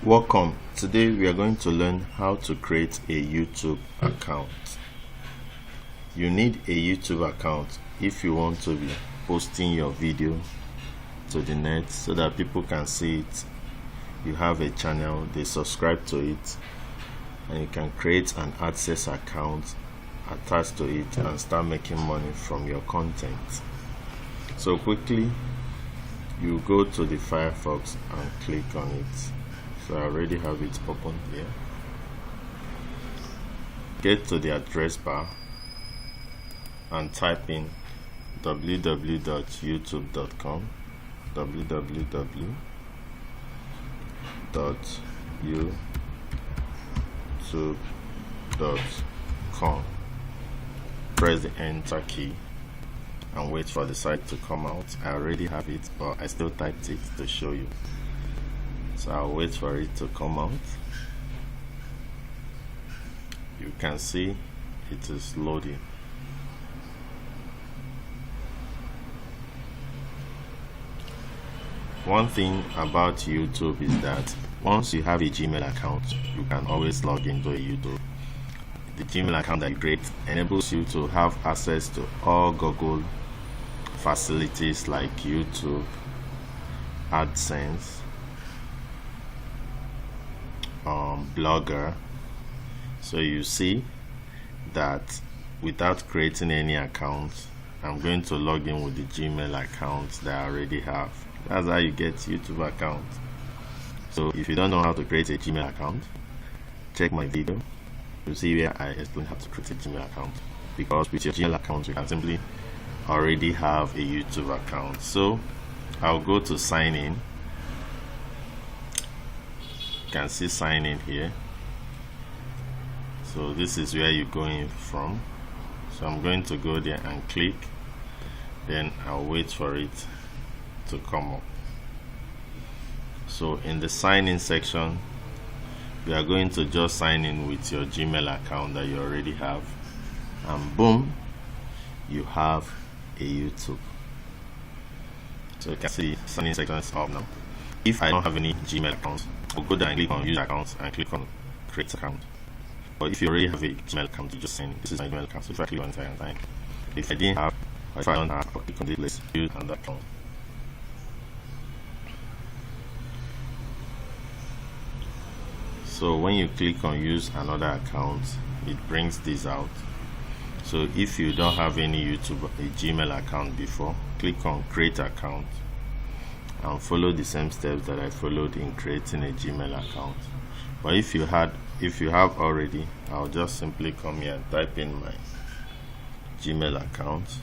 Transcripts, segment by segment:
Welcome. Today we are going to learn how to create a YouTube account. You need a YouTube account if you want to be posting your video to the net so that people can see it. You have a channel, they subscribe to it, and you can create an AdSense account attached to it and start making money from your content. So quickly, you go to the Firefox and click on it. So I already have it open here. Get to the address bar and type in www.youtube.com, www.youtube.com. Press the enter key and wait for the site to come out. I already have it, but I still typed it to show you. So I'll wait for it to come out. You can see it is loading. One thing about YouTube is that once you have a Gmail account, you can always log into a YouTube. The Gmail account that you create enables you to have access to all Google facilities like YouTube, AdSense, Blogger. So you see that without creating any account, I'm going to log in with the Gmail account that I already have. That's how you get YouTube account. So if you don't know how to create a Gmail account, check my video. You see where I explain how to create a Gmail account, because with your Gmail account you can simply already have a YouTube account. So I'll go to sign in. You can see sign in here. So this is where you're going from. So I'm going to go there and click, then I'll wait for it to come up. So in the sign in section, you are going to just sign in with your Gmail account that you already have, and boom, you have a YouTube. So you can see sign in section is up now. If I don't have any Gmail accounts, I'll go down and click on use accounts and click on create account. But if you already have a Gmail account, you just sign in. This is my Gmail account, so if I click on it, I can sign. If I didn't have, or if I don't have, I'll click on this list, use another account. So when you click on use another account, it brings this out. So if you don't have any YouTube Gmail account before, click on create account and follow the same steps that I followed in creating a Gmail account. But if you have already, I'll just simply come here and type in my Gmail account,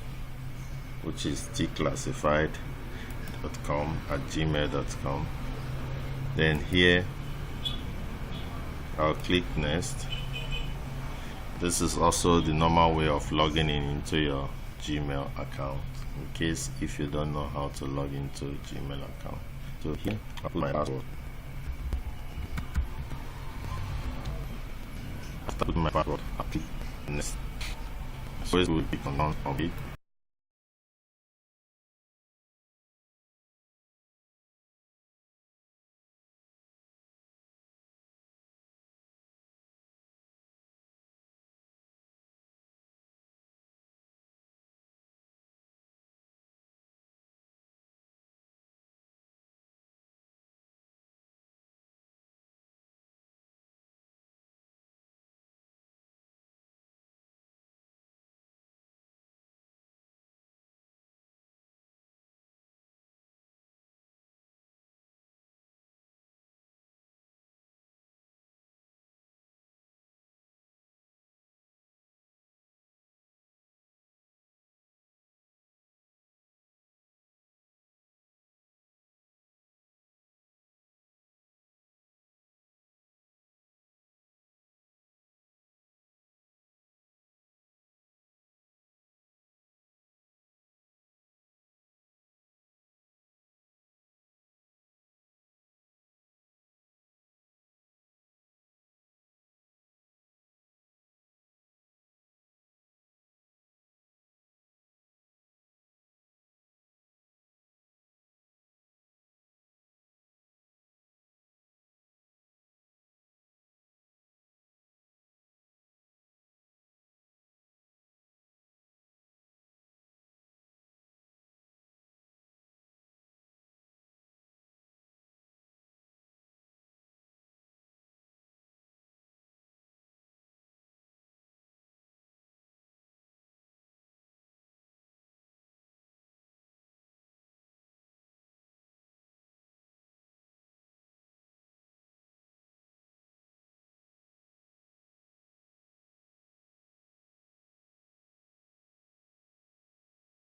which is Tclassified.com @gmail.com. Then here I'll click next. This is also the normal way of logging in into your Gmail account, in case if you don't know how to log into a Gmail account. So here I'll put my password. After putting my password, I'll click next. So it will be on it.